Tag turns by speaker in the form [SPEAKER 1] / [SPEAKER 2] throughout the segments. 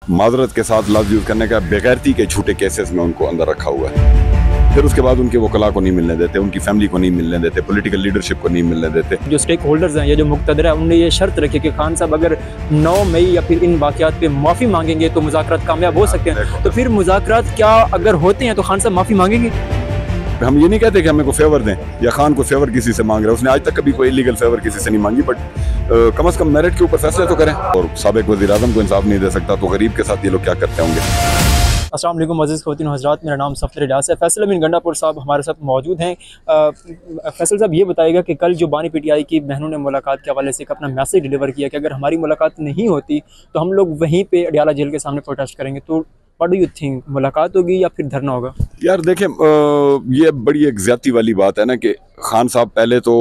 [SPEAKER 1] माजरत के साथ लफ्ज़ यूज़ करने का बेगैरती के झूठे केसेस में उनको अंदर रखा हुआ है। फिर उसके बाद उनके वकला को नहीं मिलने देते, उनकी फैमिली को नहीं मिलने देते, पॉलिटिकल लीडरशिप को नहीं मिलने देते।
[SPEAKER 2] जो स्टेक होल्डर्स हैं या जो मुक़्तदर है उन्होंने ये शर्त रखी कि खान साहब अगर 9 मई या फिर इन वाक़यात पे माफ़ी मांगेंगे तो मुज़ाकरात कामयाब हो सकते हैं। तो फिर मुज़ाकरात क्या अगर होते हैं तो खान साहब माफ़ी मांगेंगे?
[SPEAKER 1] हम ये नहीं कहते कि हमें को फेवर दें या खान को फेवर किसी से मांग रहे हैं, उसने आज तक कभी कोई इलीगल फेवर किसी से नहीं मांगी, बट कम से कम मेरिट के ऊपर फैसले तो करें। और साबिक वज़ीर आज़म को इंसाफ नहीं दे सकता तो गरीब के साथ ये लोग क्या करते होंगे।
[SPEAKER 2] अस्सलाम वालेकुम अज़ीज़ ख़वातीन हज़रात, मेरा नाम सफ़दर इलियास है। फैसल अमीन गंडापुर साहब हमारे साथ मौजूद हैं। फैसल साहब ये बताइएगा कि कल जो बानी पीटीआई की बहनों ने मुलाकात के हवाले से एक अपना मैसेज डिलीवर किया कि अगर हमारी मुलाकात नहीं होती तो हम लोग वहीं पे अडियाला जेल के सामने प्रोटेस्ट करेंगे, तो व्हाट डू यू थिंक, मुलाकात होगी या फिर धरना होगा?
[SPEAKER 1] यार देखें, ये बड़ी एक ज़्यादती वाली बात है ना कि खान साहब पहले तो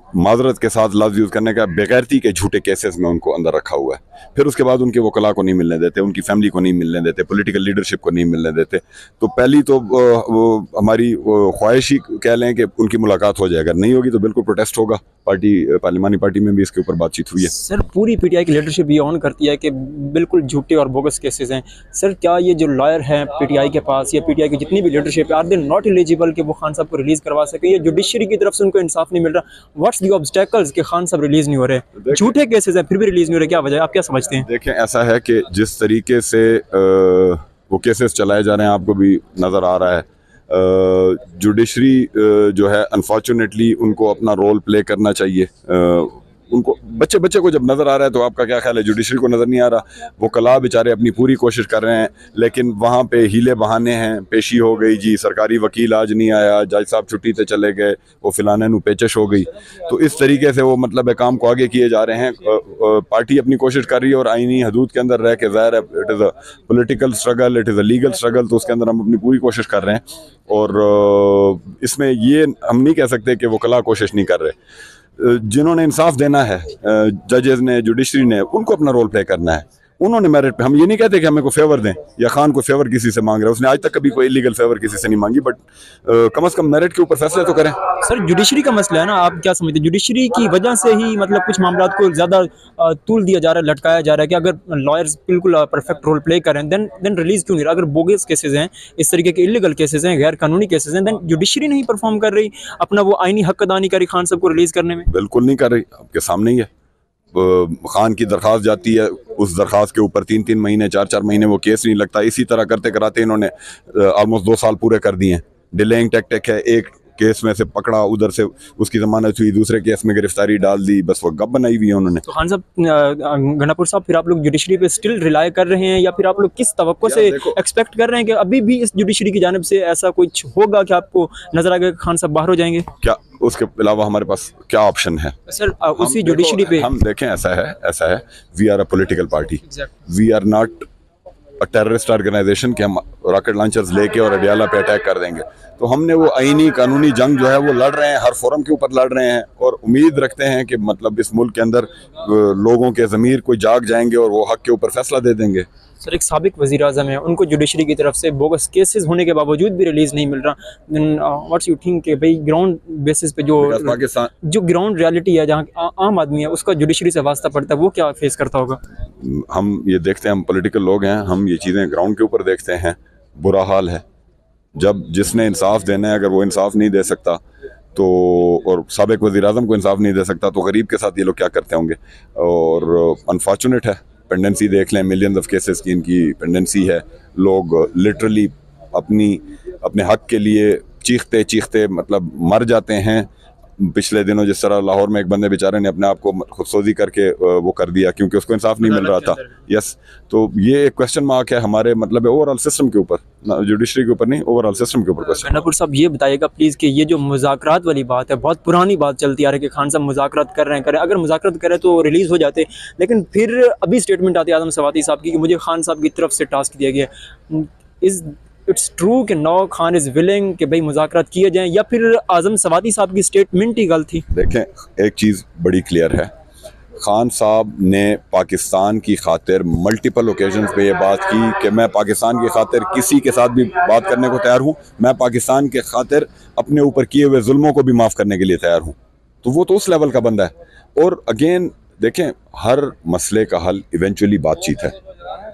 [SPEAKER 1] माजरत के साथ लफ्ज़ यूज़ करने का बेगैरती के झूठे केसेस में उनको अंदर रखा हुआ है। फिर उसके बाद उनके वकला को नहीं मिलने देते, उनकी फैमिली को नहीं मिलने देते, पॉलिटिकल लीडरशिप को नहीं मिलने देते। तो पहली तो हमारी ख्वाहिश ही कह लें कि उनकी मुलाकात हो जाए, अगर नहीं होगी तो बिल्कुल प्रोटेस्ट होगा। पार्लिमानी पार्टी में भी इसके ऊपर बातचीत हुई है।
[SPEAKER 2] सर पूरी पीटीआई की लीडरशिप ये ऑन करती है कि बिल्कुल झूठे और बोगस केसेस हैं। सर क्या ये जो लॉयर हैं पीटीआई के पास या पीटीआई की जितनी भी लीडरशिप है, आर दे नॉट एलिजिबल कि वो खान साहब को रिलीज़ करवा सके? या जुडिशरी की तरफ से उनको इंसाफ नहीं मिल रहा? व्हाट्स दी ऑब्स्टेकल्स कि खान साहब रिलीज़ नहीं हो रहे? झूठे केसेस हैं फिर भी रिलीज़ नहीं हो रहे, क्या वजह है, आप क्या समझते हैं?
[SPEAKER 1] देखें, ऐसा है कि जिस तरीके से वो केसेस चलाए जा रहे हैं आपको भी नज़र आ रहा है, जुडिशरी जो है अनफॉर्चुनेटली उनको अपना रोल प्ले करना चाहिए। उनको बच्चे को जब नज़र आ रहा है तो आपका क्या ख्याल है जुडिशरी को नज़र नहीं आ रहा? वो कला बेचारे अपनी पूरी कोशिश कर रहे हैं, लेकिन वहाँ पे हीले बहाने हैं। पेशी हो गई जी, सरकारी वकील आज नहीं आया, जज साहब छुट्टी से चले गए, वो फिलाने नु पेचश हो गई। तो इस तरीके से वो मतलब काम को आगे किए जा रहे हैं। पार्टी अपनी कोशिश कर रही है और आईनी हदूद के अंदर रह के, ज़ाहिर है it is a political struggle, it is a legal struggle, तो उसके अंदर हम अपनी पूरी कोशिश कर रहे हैं। और इसमें ये हम नहीं कह सकते कि वो कला कोशिश नहीं कर रहे। जिन्होंने इंसाफ देना है, जजेस ने, जुडिशरी ने, उनको अपना रोल प्ले करना है। उन्होंने मेरिट पे, हम ये नहीं कहते कि हमें को फेवर दें या खान को फेवर किसी से मांग रहे हैं, उसने आज तक कभी कोई इलीगल फेवर किसी से नहीं मांगी, बट कम से कम मेरिट के ऊपर फैसले तो करें।
[SPEAKER 2] सर जुडिशरी का मसला है ना, आप क्या समझते हैं? जुडिशरी की वजह से ही मतलब कुछ मामला को ज़्यादा तूल दिया जा रहा है, लटकाया जा रहा है कि अगर लॉयर्स बिल्कुल परफेक्ट रोल प्ले करें देन रिलीज़ क्यों नहीं रहा? अगर बोगस केसेस हैं, इस तरीके के इलीगल केसेस हैं, गैर कानूनी केसेस हैं, देन जुडिशरी नहीं परफॉर्म कर रही, अपना वो आईनी हक अदा नहीं करी खान साहब को रिलीज़ करने में?
[SPEAKER 1] बिल्कुल नहीं कर रही, आपके सामने ही है। खान की दरख्वास्त जाती है, उस दरख्वास्त के ऊपर 3-3 महीने 4-4 महीने वो केस नहीं लगता। इसी तरह करते कराते इन्होंने ऑलमोस्ट 2 साल पूरे कर दिए हैं। डिलेइंग टैक्टिक है, एक केस में से पकड़ा, उधर से उसकी जमानत हुई, दूसरे केस में गिरफ्तारी डाल दी, बस वो गप बनाई हुई है उन्होंने।
[SPEAKER 2] तो खान साहब, गंडापुर साहब, फिर आप लोग जुडिशरी पे स्टिल रिलाई कर रहे हैं या फिर आप लोग किस तवक्को से एक्सपेक्ट कर रहे हैं कि अभी भी इस जुडिशरी की जानिब से ऐसा कुछ होगा कि आपको नजर आएगा कि खान साहब बाहर हो जाएंगे? क्या
[SPEAKER 1] उसके अलावा हमारे पास क्या ऑप्शन है?
[SPEAKER 2] सर उसी जुडिशरी पे
[SPEAKER 1] हम देखें, ऐसा है, we are a political party, we are not a terrorist organisation कि हम रॉकेट लॉन्चर्स लेके और अडियाला पे अटैक कर देंगे। तो हमने वो आईनी कानूनी जंग जो है वो लड़ रहे हैं, हर फोरम के ऊपर लड़ रहे हैं, और उम्मीद रखते हैं कि मतलब इस मुल्क के अंदर लोगों के ज़मीर को जाग जाएंगे और वो हक के ऊपर फैसला दे देंगे।
[SPEAKER 2] सर एक साबिक वज़ीर आज़म है, उनको जुडिशरी की तरफ से बोगस केसेस होने के बावजूद भी रिलीज़ नहीं मिल रहा। व्हाट्स यू थिंक कि भाई ग्राउंड बेसिस पे जो ग्राउंड रियलिटी है, जहाँ आम आदमी है उसका जुडिशरी से वास्ता पड़ता है, वो क्या फेस करता होगा?
[SPEAKER 1] हम ये देखते हैं, हम पॉलिटिकल लोग हैं, हम ये चीज़ें ग्राउंड के ऊपर देखते हैं। बुरा हाल है। जब जिसने इंसाफ देना है अगर वो इंसाफ नहीं दे सकता तो, और साबिक वज़ीर आज़म को इंसाफ नहीं दे सकता तो गरीब के साथ ये लोग क्या करते होंगे? और अनफॉर्चुनेट है, पेंडेंसी देख लें, मिलियंस ऑफ केसेस की इनकी पेंडेंसी है। लोग लिटरली अपने हक के लिए चीखते चीखते मतलब मर जाते हैं। पिछले दिनों जिस तरह लाहौर में एक बंदे बेचारे ने अपने आप को खुदसोजी करके वो कर दिया क्योंकि उसको इंसाफ नहीं मिल रहा था। यस, तो ये एक क्वेश्चन मार्क है हमारे मतलब ओवरऑल सिस्टम के ऊपर, जुडिशरी के ऊपर नहीं, ओवरऑल सिस्टम के ऊपर क्वेश्चन।
[SPEAKER 2] गंडापुर साहब ये बताइएगा प्लीज़ कि ये जो मुज़ाकरात वाली बात है, बहुत पुरानी बात चलती आ रही है कि खान साहब मुज़ाकरात कर रहे हैं, अगर मुज़ाकरात करें तो रिलीज़ हो जाते, लेकिन फिर अभी स्टेटमेंट आती है आज़म सवाती साहब की कि मुझे खान साहब की तरफ से टास्क दिया गया। इट्स ट्रू कि नो खान इज़ विलिंग कि भाई मुज़ाकरात किए जाएं, या फिर आज़म सवाती साहब की स्टेटमेंट ही गलत थी?
[SPEAKER 1] देखें, एक चीज़ बड़ी क्लियर है, खान साहब ने पाकिस्तान की खातिर मल्टीपल ओकेजन्स पे ये बात की कि मैं पाकिस्तान की खातिर किसी के साथ भी बात करने को तैयार हूँ, मैं पाकिस्तान के खातिर अपने ऊपर किए हुए जुल्मों को भी माफ़ करने के लिए तैयार हूँ। तो वो तो उस लेवल का बंदा है। और अगेन देखें, हर मसले का हल इवेंचुअली बातचीत है।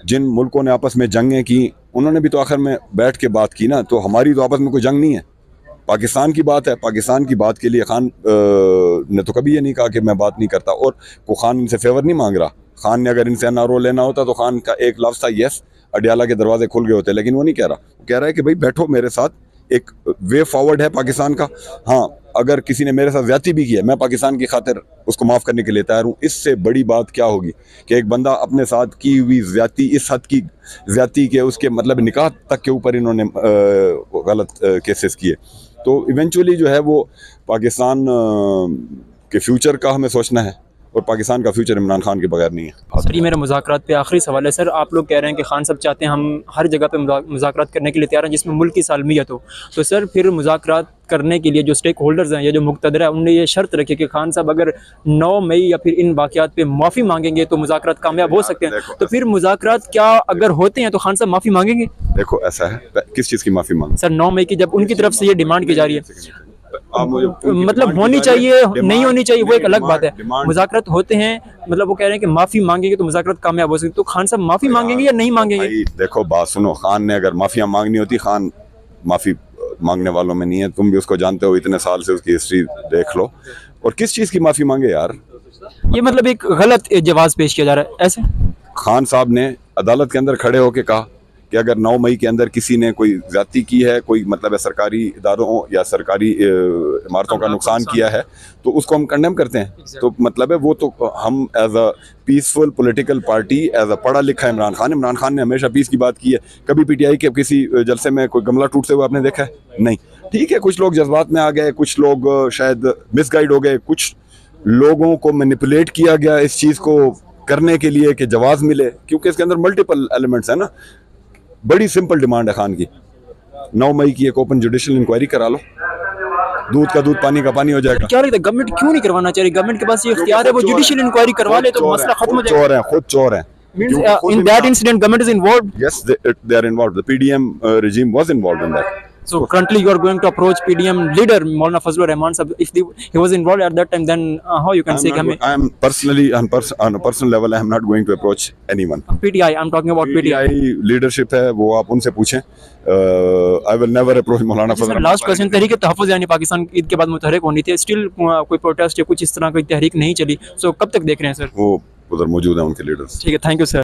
[SPEAKER 1] जिन मुल्कों ने आपस में जंगें की, उन्होंने भी तो आखिर में बैठ के बात की ना। तो हमारी तो आपस में कोई जंग नहीं है। पाकिस्तान की बात है, पाकिस्तान की बात के लिए खान ने तो कभी ये नहीं कहा कि मैं बात नहीं करता, और को खान इनसे फेवर नहीं मांग रहा। खान ने अगर इनसे एनआरओ लेना होता तो खान का एक लफ्ज़ था यस, अडियाला के दरवाजे खुल गए होते, लेकिन वो नहीं कह रहा। वो कह रहा है कि भाई बैठो मेरे साथ, एक वे फॉरवर्ड है पाकिस्तान का। हाँ, अगर किसी ने मेरे साथ ज्यादती भी की है, मैं पाकिस्तान की खातिर उसको माफ़ करने के लिए तैयार हूँ। इससे बड़ी बात क्या होगी कि एक बंदा अपने साथ की हुई ज्यादती, इस हद की ज्यादती के उसके मतलब निकाह तक के ऊपर इन्होंने गलत केसेस किए। तो इवेंचुअली जो है वो पाकिस्तान के फ्यूचर का हमें सोचना है, और पाकिस्तान का फ्यूचर इमरान खान के बगैर नहीं है।
[SPEAKER 2] सर, ये मेरा मुज़ाकरात पे आखिरी सवाल है। सर, आप लोग कह रहे हैं कि खान साहब चाहते हैं हम हर जगह पे मुज़ाकरात करने के लिए तैयार हैं जिसमें मुल्क की सालमियत हो। तो सर, फिर मुज़ाकरात करने के लिए जो स्टेक होल्डर्स हैं या जो मुक़तदर है, उन्होंने ये शर्त रखी कि खान साहब अगर 9 मई या फिर इन वाक़यात पे माफ़ी मांगेंगे तो मुज़ाकरात कामयाब हो सकते हैं। तो फिर मुज़ाकरात क्या अगर होते हैं तो खान साहब माफ़ी मांगेंगे?
[SPEAKER 1] देखो, ऐसा है, किस चीज़ की माफ़ी मांग?
[SPEAKER 2] सर, 9 मई की जब उनकी तरफ से ये डिमांड की जा रही है,
[SPEAKER 1] आप मुझे
[SPEAKER 2] मतलब होनी चाहिए नहीं होनी चाहिए वो एक अलग बात है। मुज़ाकरात होते हैं, मतलब वो कह रहे हैं कि माफ़ी मांगेंगे तो मुज़ाकरात कामयाब हो सकती है। तो खान साहब माफ़ी मांगेंगे या नहीं मांगेंगे?
[SPEAKER 1] देखो, बात सुनो, खान ने अगर माफिया मांगनी होती, खान माफी मांगने वालों में नहीं है। तुम भी उसको जानते हो, इतने साल से उसकी हिस्ट्री देख लो। और किस चीज़ की माफ़ी मांगे यार?
[SPEAKER 2] ये मतलब एक गलत जवाब पेश किया जा रहा है ऐसे।
[SPEAKER 1] खान साहब ने अदालत के अंदर खड़े होकर कहा कि अगर 9 मई के अंदर किसी ने कोई ज्यादती की है, कोई मतलब है सरकारी इदारों या सरकारी इमारतों का नुकसान किया है, तो उसको हम कंडेम करते हैं। तो मतलब है वो तो हम as a peaceful political party, as a पढ़ा लिखा इमरान खान ने हमेशा पीस की बात की है। कभी पीटीआई के किसी जलसे में कोई गमला टूटते हुए आपने देखा है? नहीं। ठीक है, कुछ लोग जज्बात में आ गए, कुछ लोग शायद मिसगाइड हो गए, कुछ लोगों को मैनिपुलेट किया गया इस चीज़ को करने के लिए कि जवाब मिले, क्योंकि इसके अंदर मल्टीपल एलिमेंट्स है ना। बड़ी सिंपल डिमांड है खान की, 9 मई की एक ओपन जुडिशियल इंक्वायरी करा लो, दूध का दूध पानी का पानी हो जाएगा।
[SPEAKER 2] क्या लगता है गवर्नमेंट क्यों नहीं करवाना चाहिए? गवर्नमेंट के पास ये इख्तियार है, वो जुडिशियल इंक्वायरी करवा ले तो मसला खत्म हो जाएगा।
[SPEAKER 1] चोर हैं, खुद चोर हैं।
[SPEAKER 2] In that incident, government is involved.
[SPEAKER 1] Yes, they are involved. The PDM regime was involved in that.
[SPEAKER 2] So currently, you are going to approach PDM leader Maulana Fazlur Rahman Sahab. If he was involved at that time, then how you can say?
[SPEAKER 1] I am personally on a personal level, I am not going to approach anyone.
[SPEAKER 2] PTI, I'm talking about PTI.
[SPEAKER 1] leadership है, वो आप उनसे पूछें। I will never approach Maulana Fazlur.
[SPEAKER 2] Last question, Tehreek Tahaffuz यानी पाकिस्तान ईद के बाद मुतहरिक होनी थी, स्टिल कोई प्रोटेस्ट या कुछ इस तरह की तहरीक नहीं चली। सो कब तक देख रहे हैं सर?
[SPEAKER 1] वो उधर मौजूद है उनके लीडर्स।
[SPEAKER 2] ठीक है, थैंक यू सर।